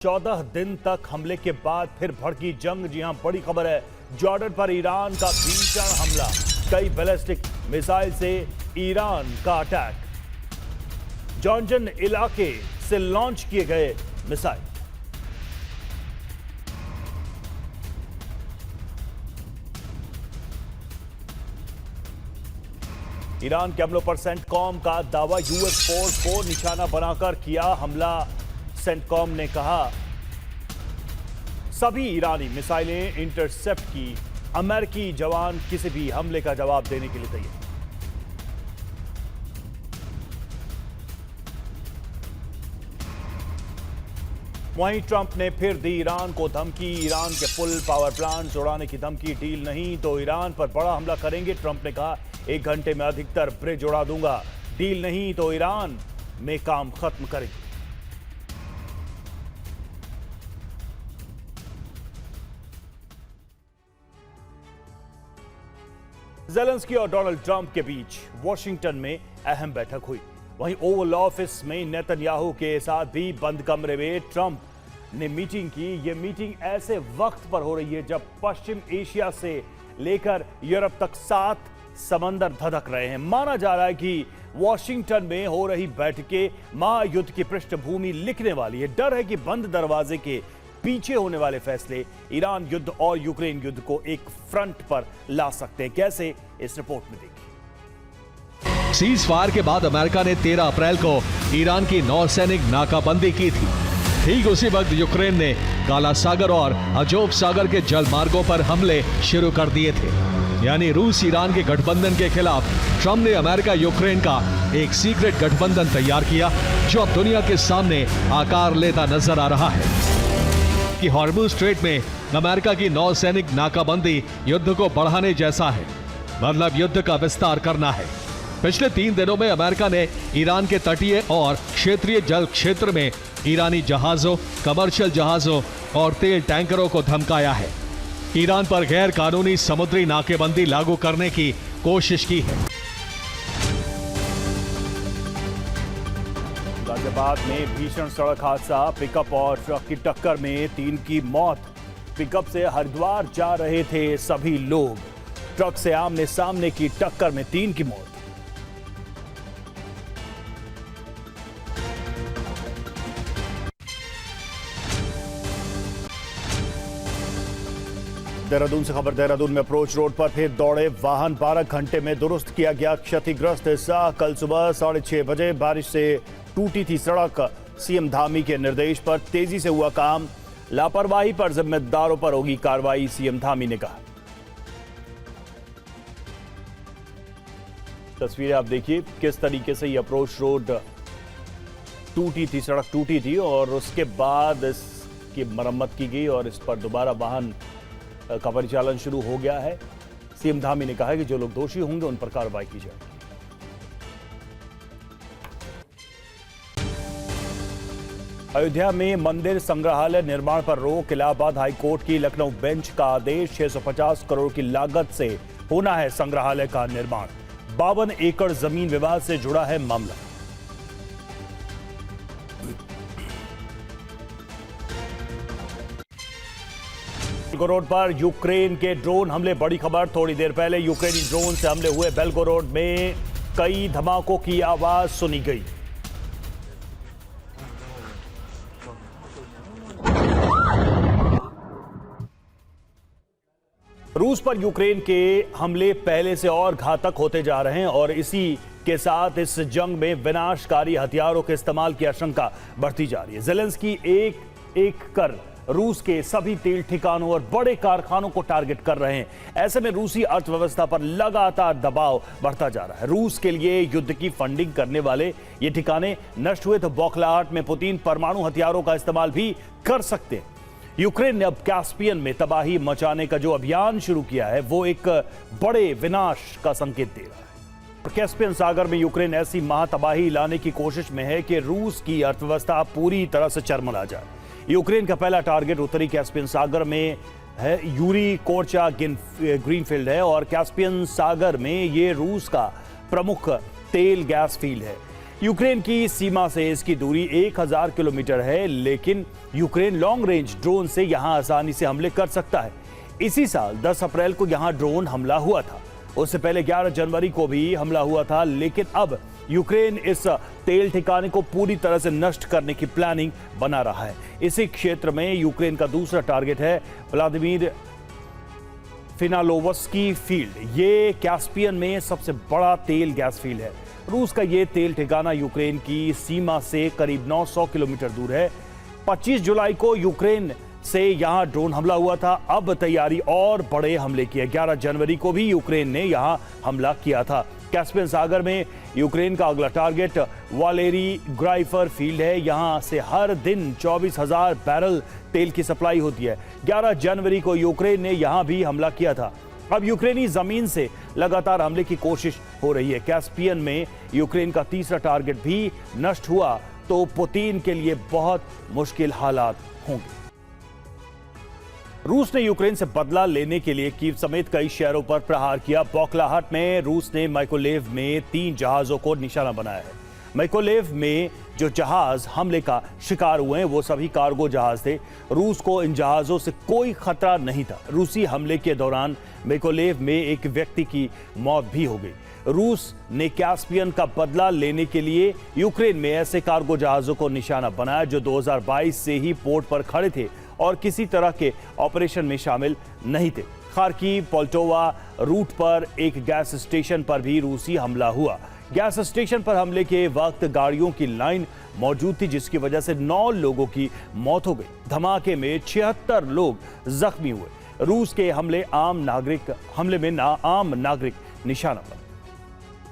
14 दिन तक हमले के बाद फिर भड़की जंग। जी हां, बड़ी खबर है। जॉर्डन पर ईरान का भीषण हमला, कई बैलिस्टिक मिसाइल से ईरान का अटैक। जॉर्डन इलाके से लॉन्च किए गए मिसाइल। ईरान के हमलों पर सेंटकॉम का दावा, यूएस फोर्स को निशाना बनाकर किया हमला। सेंटकॉम ने कहा सभी ईरानी मिसाइलें इंटरसेप्ट की, अमेरिकी जवान किसी भी हमले का जवाब देने के लिए तैयार। वहीं ट्रंप ने फिर दी ईरान को धमकी, ईरान के फुल पावर प्लांट उड़ाने की धमकी। डील नहीं तो ईरान पर बड़ा हमला करेंगे। ट्रंप ने कहा 1 घंटे में अधिकतर ब्रिज उड़ा दूंगा, डील नहीं तो ईरान में काम खत्म करेंगे। ज़ेलेंस्की और डोनाल्ड ट्रंप के बीच वॉशिंगटन में अहम बैठक हुई। वहीं ओवल ऑफिस में नेतन्याहू के साथ भी बंद कमरे में ट्रंप ने मीटिंग की। यह मीटिंग ऐसे वक्त पर हो रही है जब पश्चिम एशिया से लेकर यूरोप तक 7 समंदर धधक रहे हैं। माना जा रहा है कि वॉशिंगटन में हो रही बैठकें महायुद्ध की पृष्ठभूमि लिखने वाली है। डर है कि बंद दरवाजे के पीछे होने वाले फैसले ईरान युद्ध और यूक्रेन युद्ध को एक फ्रंट पर ला सकते हैं। कैसे, इस रिपोर्ट में देखिए। सीज फायर के बाद अमेरिका ने 13 अप्रैल को ईरान की नौसैनिक नाकाबंदी की थी। ठीक उसी वक्त यूक्रेन ने काला सागर और अजोव सागर के जल मार्गों पर हमले शुरू कर दिए थे। यानी रूस ईरान के गठबंधन के खिलाफ ट्रंप ने अमेरिका यूक्रेन का एक सीक्रेट गठबंधन तैयार किया, जो अब दुनिया के सामने आकार लेता नजर आ रहा है कि हॉर्मुज़ स्ट्रेट में अमेरिका की नौसैनिक नाकाबंदी युद्ध को बढ़ाने जैसा है, मतलब युद्ध का विस्तार करना है। पिछले 3 दिनों में अमेरिका ने ईरान के तटीय और क्षेत्रीय जल क्षेत्र में ईरानी जहाजों, कमर्शियल जहाजों और तेल टैंकरों को धमकाया है। ईरान पर गैर कानूनी समुद्री नाकेबंदी लागू करने की कोशिश की है। गाजियाबाद में भीषण सड़क हादसा, पिकअप और ट्रक की टक्कर में 3 की मौत। पिकअप से हरिद्वार जा रहे थे सभी लोग, ट्रक से आमने सामने की टक्कर में 3 की मौत। देहरादून से खबर, देहरादून में अप्रोच रोड पर फिर दौड़े वाहन, 12 घंटे में दुरुस्त किया गया क्षतिग्रस्त हिस्सा। कल सुबह 6:30 बजे बारिश से टूटी थी सड़क। सीएम धामी के निर्देश पर तेजी से हुआ काम, लापरवाही पर जिम्मेदारों पर होगी कार्रवाई, सीएम धामी ने कहा। तस्वीरें आप देखिए किस तरीके से ये अप्रोच रोड टूटी थी, सड़क टूटी थी और उसके बाद इसकी मरम्मत की गई और इस पर दोबारा वाहन का परिचालन शुरू हो गया है। सीएम धामी ने कहा है कि जो लोग दोषी होंगे उन पर कार्रवाई की जाएगी। अयोध्या में मंदिर संग्रहालय निर्माण पर रोक, इलाहाबाद हाईकोर्ट की लखनऊ बेंच का आदेश। 650 करोड़ की लागत से होना है संग्रहालय का निर्माण। 52 एकड़ जमीन विवाद से जुड़ा है मामला। बेल्गोरोड पर यूक्रेन के ड्रोन हमले, बड़ी खबर। थोड़ी देर पहले यूक्रेनी ड्रोन से हमले हुए। बेल्गोरोड में कई धमाकों की आवाज सुनी गई। रूस पर यूक्रेन के हमले पहले से और घातक होते जा रहे हैं और इसी के साथ इस जंग में विनाशकारी हथियारों के इस्तेमाल की आशंका बढ़ती जा रही है। ज़ेलेंस्की एक एक कर रूस के सभी तेल ठिकानों और बड़े कारखानों को टारगेट कर रहे हैं। ऐसे में रूसी अर्थव्यवस्था पर लगातार दबाव बढ़ता जा रहा है। रूस के लिए युद्ध की फंडिंग करने वाले ये ठिकाने नष्ट हुए तो बौखलाहट में पुतिन परमाणु हथियारों का इस्तेमाल भी कर सकते हैं। यूक्रेन ने अब कैस्पियन में तबाही मचाने का जो अभियान शुरू किया है वो एक बड़े विनाश का संकेत दे रहा है। कैस्पियन सागर में यूक्रेन ऐसी महातबाही लाने की कोशिश में है कि रूस की अर्थव्यवस्था पूरी तरह से चरमरा जाए। यूक्रेन का पहला टारगेट उत्तरी कैस्पियन सागर में है, यूरी कोर्चा ग्रीनफील्ड है और कैस्पियन सागर में ये रूस का प्रमुख तेल गैस फील्ड है। यूक्रेन की सीमा से इसकी दूरी 1000 किलोमीटर है, लेकिन यूक्रेन लॉन्ग रेंज ड्रोन से यहां आसानी से हमले कर सकता है। इसी साल 10 अप्रैल को यहां ड्रोन हमला हुआ था। उससे पहले 11 जनवरी को भी हमला हुआ था, लेकिन अब यूक्रेन इस तेल ठिकाने को पूरी तरह से नष्ट करने की प्लानिंग बना रहा है। इसी क्षेत्र में यूक्रेन का दूसरा टारगेट है व्लादिमीर फिनालोवस्की फील्ड। ये कैस्पियन में सबसे बड़ा तेल गैस फील्ड है। रूस का ये तेल ठिकाना यूक्रेन की सीमा से करीब 900 किलोमीटर दूर है। 25 जुलाई को यूक्रेन से यहां ड्रोन हमला हुआ था। अब तैयारी और बड़े हमले की है। 11 जनवरी को भी यूक्रेन ने यहां हमला किया था। कैस्पियन सागर में यूक्रेन का अगला टारगेट वालेरी ग्राइफर फील्ड है। यहां से हर दिन 24,000 बैरल तेल की सप्लाई होती है। 11 जनवरी को यूक्रेन ने यहां भी हमला किया था। अब यूक्रेनी जमीन से लगातार हमले की कोशिश हो रही है। कैस्पियन में यूक्रेन का तीसरा टारगेट भी नष्ट हुआ तो पुतिन के लिए बहुत मुश्किल हालात होंगे। रूस ने यूक्रेन से बदला लेने के लिए कीव समेत कई शहरों पर प्रहार किया। बोक्लाहाट में रूस ने माइकोलेव में 3 जहाजों को निशाना बनाया है। माइकोलेव में जो जहाज हमले का शिकार हुए हैं वो सभी कार्गो जहाज थे। रूस को इन जहाजों से कोई खतरा नहीं था। रूसी हमले के दौरान माइकोलेव में एक व्यक्ति की मौत भी हो गई। रूस ने कैस्पियन का बदला लेने के लिए यूक्रेन में ऐसे कार्गो जहाजों को निशाना बनाया जो 2022 से ही पोर्ट पर खड़े थे और किसी तरह के ऑपरेशन में शामिल नहीं थे। खार्किव पोल्टोवा रूट पर एक गैस स्टेशन पर भी रूसी हमला हुआ। गैस स्टेशन पर हमले के वक्त गाड़ियों की लाइन मौजूद थी, जिसकी वजह से 9 लोगों की मौत हो गई। धमाके में 76 लोग जख्मी हुए। रूस के हमले में आम नागरिक निशाना बने।